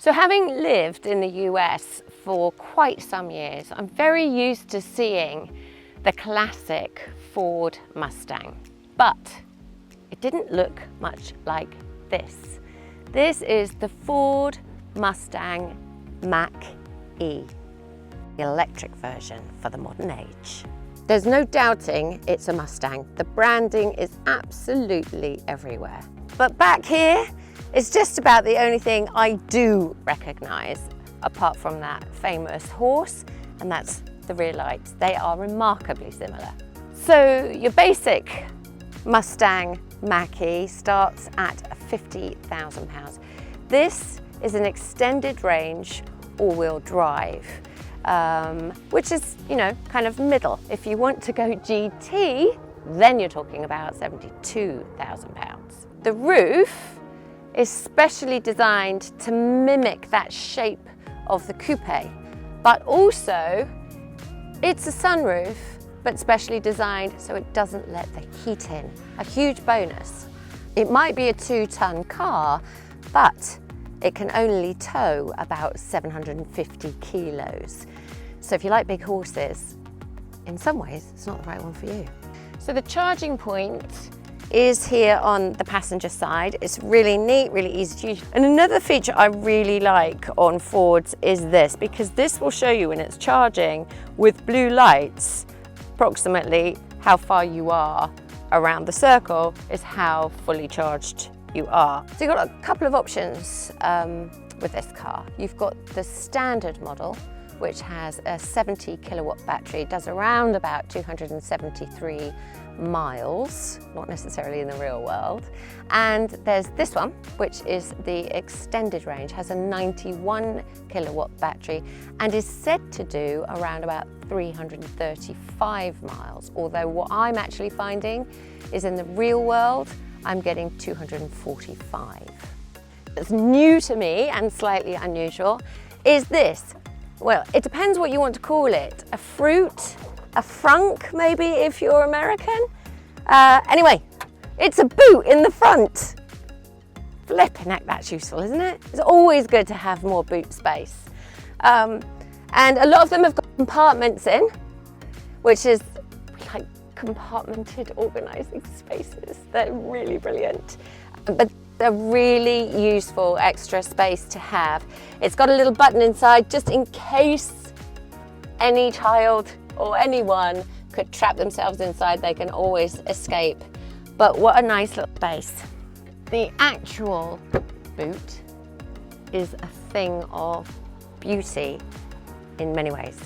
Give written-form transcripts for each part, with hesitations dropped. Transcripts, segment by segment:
So having lived in the US for quite some years, I'm very used to seeing the classic Ford Mustang, but it didn't look much like this. This is the Ford Mustang Mach-E, the electric version for the modern age. There's no doubting it's a Mustang. The branding is absolutely everywhere. But back here is just about the only thing I do recognise, apart from that famous horse, and that's the rear lights. They are remarkably similar. So your basic Mustang Mach-E starts at £50,000. This is an extended range all-wheel drive, which is, you know, kind of middle. If you want to go GT, then you're talking about £72,000. The roof is specially designed to mimic that shape of the coupe, but also it's a sunroof, but specially designed so it doesn't let the heat in. A huge bonus. It might be a 2-ton car, but it can only tow about 750 kilos. So if you like big horses, in some ways, it's not the right one for you. So the charging point is here on the passenger side. It's really neat, really easy to use. And another feature I really like on Fords is this, because this will show you when it's charging with blue lights, approximately how far you are around the circle is how fully charged you are. So you've got a couple of options with this car. You've got the standard model, which has a 70 kilowatt battery, does around about 273 miles, not necessarily in the real world. And there's this one, which is the extended range, has a 91 kilowatt battery and is said to do around about 335 miles. Although what I'm actually finding is in the real world, I'm getting 245. That's new to me and slightly unusual is this. Well, it depends what you want to call it. A fruit, a frunk maybe if you're American. Anyway, it's a boot in the front. Flipping heck, that's useful, isn't it? It's always good to have more boot space. And a lot of them have got compartments in, which is like compartmented organising spaces. They're really brilliant. But they're really useful extra space to have. It's got a little button inside just in case any child or anyone could trap themselves inside, they can always escape. But what a nice little space. The actual boot is a thing of beauty in many ways.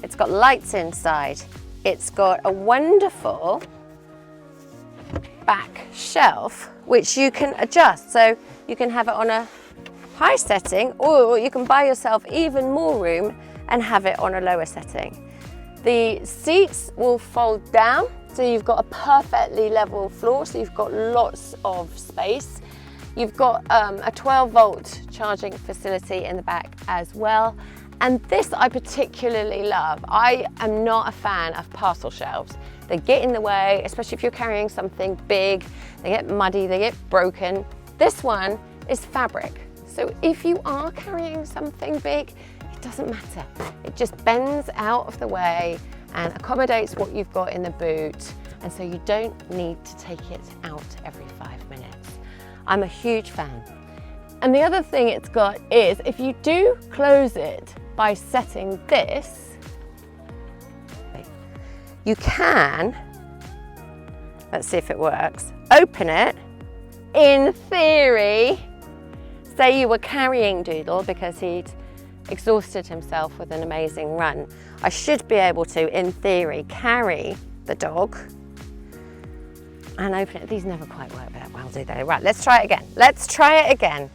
It's got lights inside. It's got a wonderful back shelf which you can adjust. So you can have it on a high setting, or you can buy yourself even more room and have it on a lower setting. The seats will fold down, so you've got a perfectly level floor, so you've got lots of space. You've got a 12-volt charging facility in the back as well. And this I particularly love. I am not a fan of parcel shelves. They get in the way, especially if you're carrying something big. They get muddy, they get broken. This one is fabric. So if you are carrying something big, it doesn't matter. It just bends out of the way and accommodates what you've got in the boot. And so you don't need to take it out every 5 minutes. I'm a huge fan. And the other thing it's got is if you do close it by setting this, you can, let's see if it works, open it. In theory, say you were carrying Doodle because he'd exhausted himself with an amazing run. I should be able to, in theory, carry the dog and open it. These never quite work that well, do they? Right, let's try it again. Let's try it again.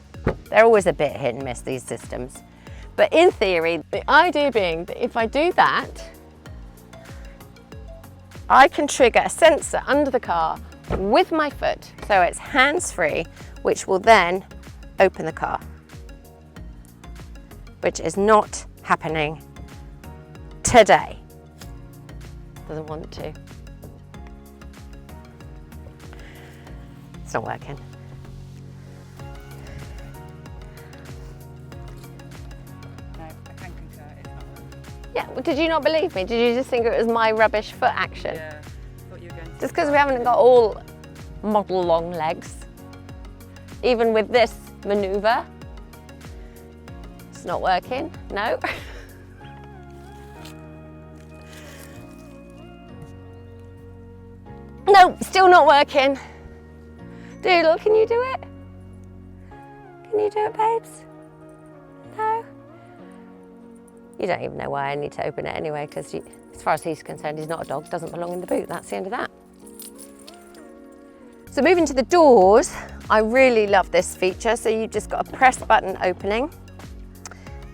They're always a bit hit and miss, these systems. But in theory, the idea being that if I do that, I can trigger a sensor under the car with my foot, so it's hands-free, which will then open the car, which is not happening today. Doesn't want to. It's not working. Yeah, well, did you not believe me? Did you just think it was my rubbish foot action? Yeah, thought you were going to. Just because we haven't got all model long legs. Even with this manoeuvre, it's not working, no. No, still not working. Doodle, can you do it? Can you do it, babes? No? You don't even know why I need to open it anyway, because as far as he's concerned, he's not a dog, doesn't belong in the boot. That's the end of that. So moving to the doors, I really love this feature. So you just got a press button opening,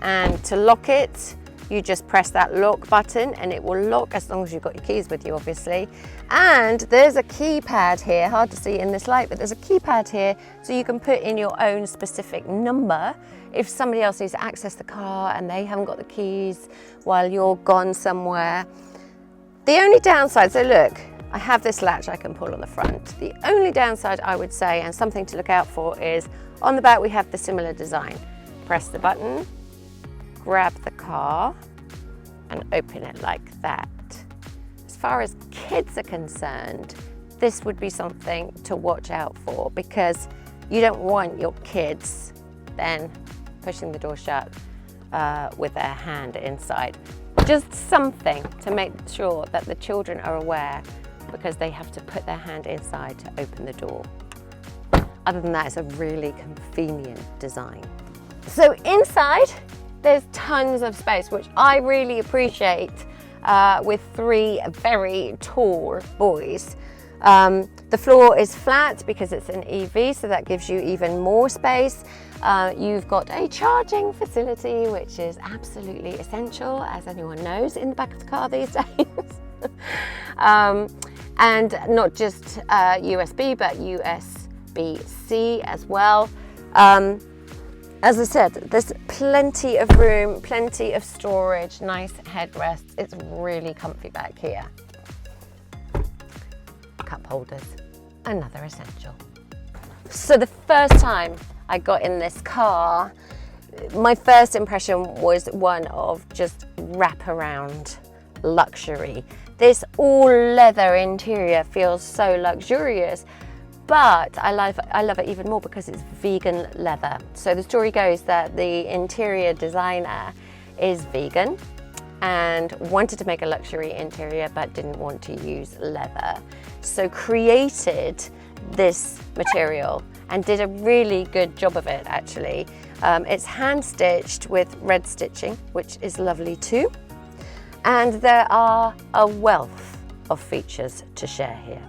and to lock it, you just press that lock button and it will lock as long as you've got your keys with you, obviously. And there's a keypad here, hard to see in this light, but there's a keypad here so you can put in your own specific number if somebody else needs to access the car and they haven't got the keys while you're gone somewhere. The only downside, so look, I have this latch I can pull on the front. The only downside I would say, and something to look out for, is on the back we have the similar design. Press the button, grab the car and open it like that. As far as kids are concerned, this would be something to watch out for, because you don't want your kids then pushing the door shut with their hand inside. Just something to make sure that the children are aware, because they have to put their hand inside to open the door. Other than that, it's a really convenient design. So inside, there's tons of space, which I really appreciate with three very tall boys. The floor is flat because it's an EV, so that gives you even more space. You've got a charging facility, which is absolutely essential, as anyone knows, in the back of the car these days. And not just USB, but USB-C as well. As I said, there's plenty of room, plenty of storage, nice headrests. It's really comfy back here. Cup holders, another essential. So the first time I got in this car, my first impression was one of just wraparound luxury. This all leather interior feels so luxurious. But I love it even more because it's vegan leather. So the story goes that the interior designer is vegan and wanted to make a luxury interior but didn't want to use leather. So created this material and did a really good job of it, actually. It's hand stitched with red stitching, which is lovely too. And there are a wealth of features to share here.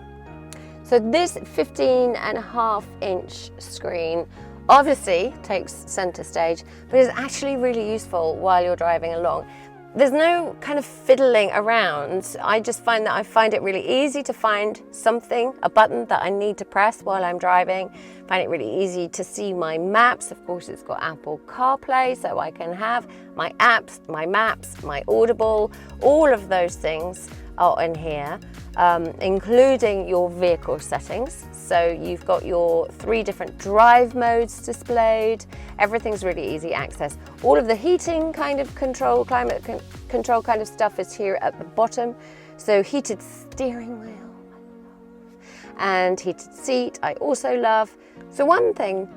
So this 15.5-inch screen obviously takes center stage, but is actually really useful while you're driving along. There's no kind of fiddling around. I just find that I find it really easy to find something, a button that I need to press while I'm driving. I find it really easy to see my maps. Of course, it's got Apple CarPlay, so I can have my apps, my maps, my Audible, all of those things are in here, including your vehicle settings. So you've got your 3 different drive modes displayed. Everything's really easy access. All of the heating kind of control, climate control kind of stuff is here at the bottom. So heated steering wheel, and heated seat, I also love. So one thing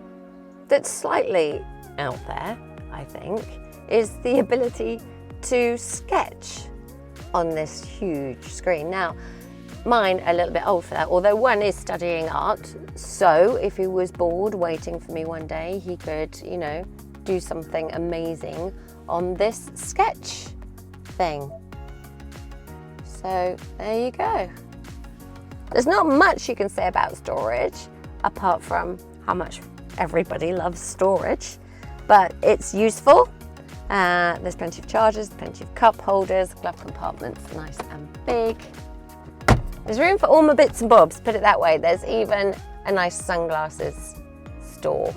that's slightly out there, I think, is the ability to sketch on this huge screen. Now, mine a little bit old for that, although one is studying art, so if he was bored waiting for me one day, he could, you know, do something amazing on this sketch thing. So there you go. There's not much you can say about storage, apart from how much everybody loves storage, but it's useful. There's plenty of chargers, plenty of cup holders, glove compartments, nice and big. There's room for all my bits and bobs, put it that way. There's even a nice sunglasses store.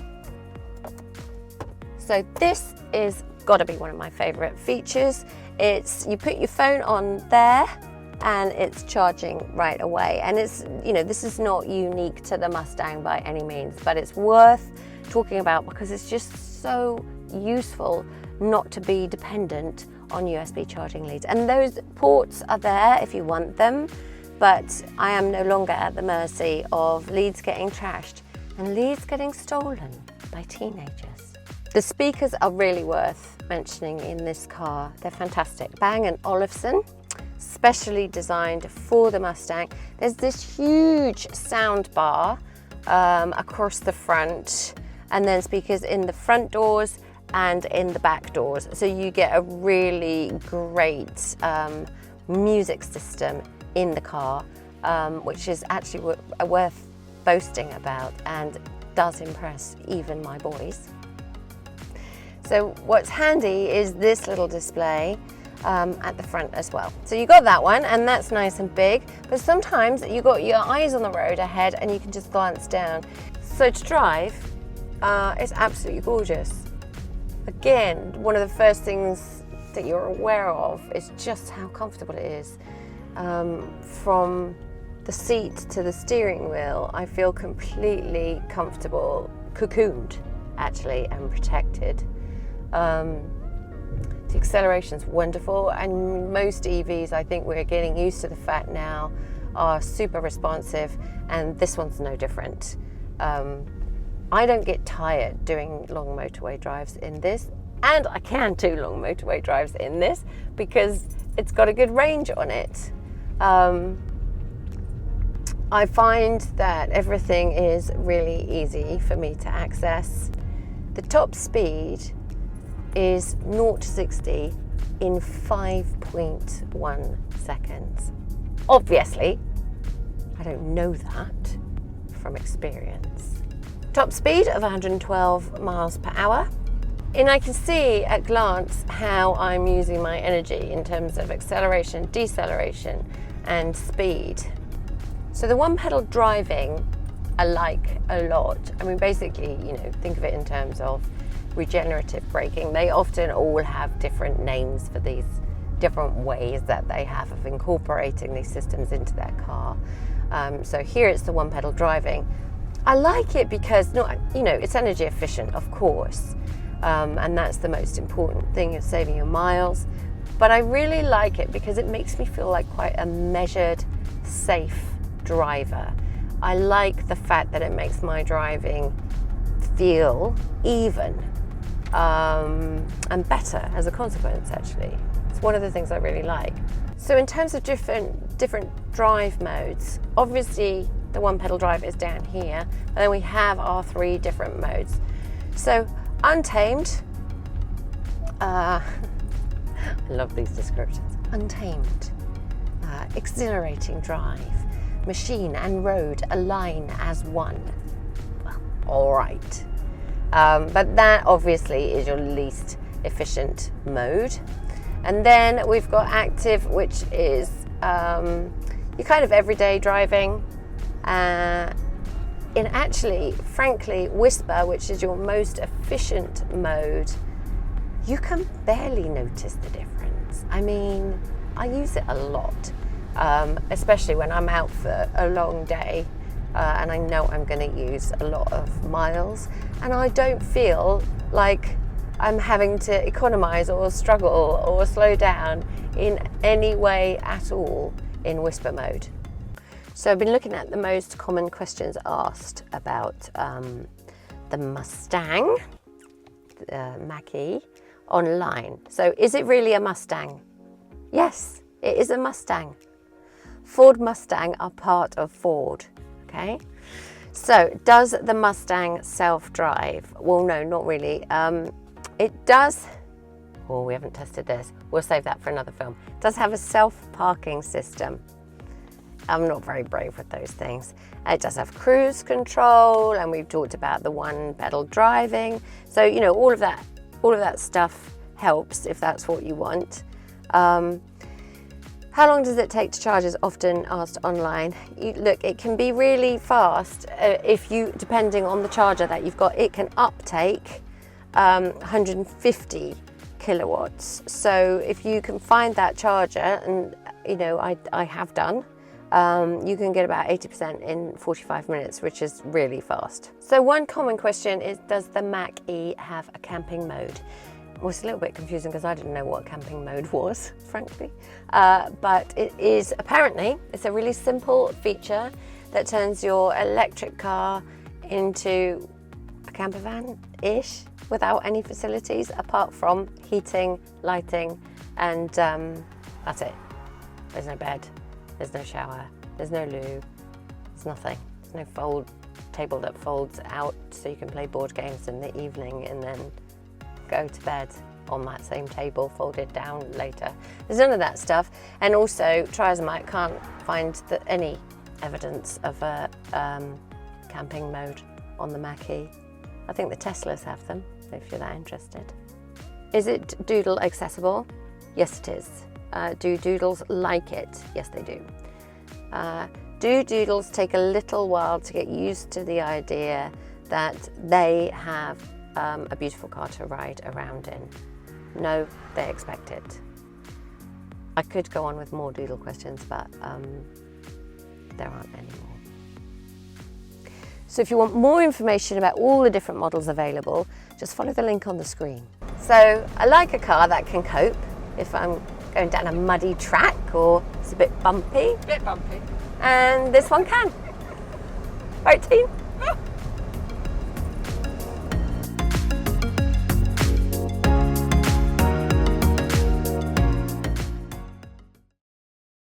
So this is gotta be one of my favorite features. It's, you put your phone on there and it's charging right away. And it's, you know, this is not unique to the Mustang by any means, but it's worth talking about because it's just so useful not to be dependent on USB charging leads. And those ports are there if you want them, but I am no longer at the mercy of leads getting trashed and leads getting stolen by teenagers. The speakers are really worth mentioning in this car. They're fantastic. Bang & Olufsen, specially designed for the Mustang. There's this huge sound bar across the front, and then speakers in the front doors and in the back doors. So you get a really great music system in the car, which is actually worth boasting about and does impress even my boys. So what's handy is this little display at the front as well. So you got that one, and that's nice and big, but sometimes you got your eyes on the road ahead and you can just glance down. So to drive, it's absolutely gorgeous. Again, one of the first things that you're aware of is just how comfortable it is. From the seat to the steering wheel, I feel completely comfortable, cocooned actually, and protected. The acceleration's wonderful, and most EVs, I think we're getting used to the fact now, are super responsive, and this one's no different. I don't get tired doing long motorway drives in this, and I can do long motorway drives in this because it's got a good range on it. I find that everything is really easy for me to access. The top speed is 0 to 60 in 5.1 seconds. Obviously, I don't know that from experience. Top speed of 112 miles per hour. And I can see at glance how I'm using my energy in terms of acceleration, deceleration, and speed. So the one pedal driving I like a lot. I mean, basically, think of it in terms of regenerative braking. They often all have different names for these different ways that they have of incorporating these systems into their car. So here it's the one pedal driving. I like it because it's energy efficient, of course, and that's the most important thing, is saving your miles. But I really like it because it makes me feel like quite a measured, safe driver. I like the fact that it makes my driving feel even and better as a consequence, actually. It's one of the things I really like. So in terms of different drive modes, obviously the one pedal drive is down here, and then we have our 3 different modes. So untamed, I love these descriptions. Untamed, exhilarating drive, machine and road align as one. Well, all right. But that obviously is your least efficient mode. And then we've got active, which is your kind of everyday driving. In actually, frankly, Whisper, which is your most efficient mode, you can barely notice the difference. I mean, I use it a lot, especially when I'm out for a long day and I know I'm going to use a lot of miles, and I don't feel like I'm having to economize or struggle or slow down in any way at all in Whisper mode. So I've been looking at the most common questions asked about the Mustang Mach-E online. So is it really a Mustang? Yes, it is a Mustang. Ford Mustang are part of Ford, okay? So does the Mustang self-drive? Well, no, not really. It does, we haven't tested this. We'll save that for another film. It does have a self-parking system. I'm not very brave with those things. It does have cruise control, and we've talked about the one pedal driving. So, all of that stuff helps if that's what you want. How long does it take to charge is often asked online. Look, it can be really fast depending on the charger that you've got. It can uptake 150 kilowatts. So if you can find that charger, and I have done, you can get about 80% in 45 minutes, which is really fast. So one common question is, does the Mach-E have a camping mode? was a little bit confusing because I didn't know what camping mode was, frankly. But it is apparently, it's a really simple feature that turns your electric car into a camper van-ish without any facilities apart from heating, lighting, and that's it. There's no bed, there's no shower, there's no loo, there's nothing. There's no table that folds out so you can play board games in the evening and then go to bed on that same table, folded down later. There's none of that stuff. And also, try as I might, can't find any evidence of a camping mode on the Mach-E. I think the Teslas have them, if you're that interested. Is it Doodle accessible? Yes, it is. Do Doodles like it? Yes, they do. Do Doodles take a little while to get used to the idea that they have a beautiful car to ride around in? No, they expect it. I could go on with more Doodle questions, but there aren't any more. So if you want more information about all the different models available, just follow the link on the screen. So I like a car that can cope if I'm going down a muddy track or it's a bit bumpy. Bit bumpy. And this one can. Right, team?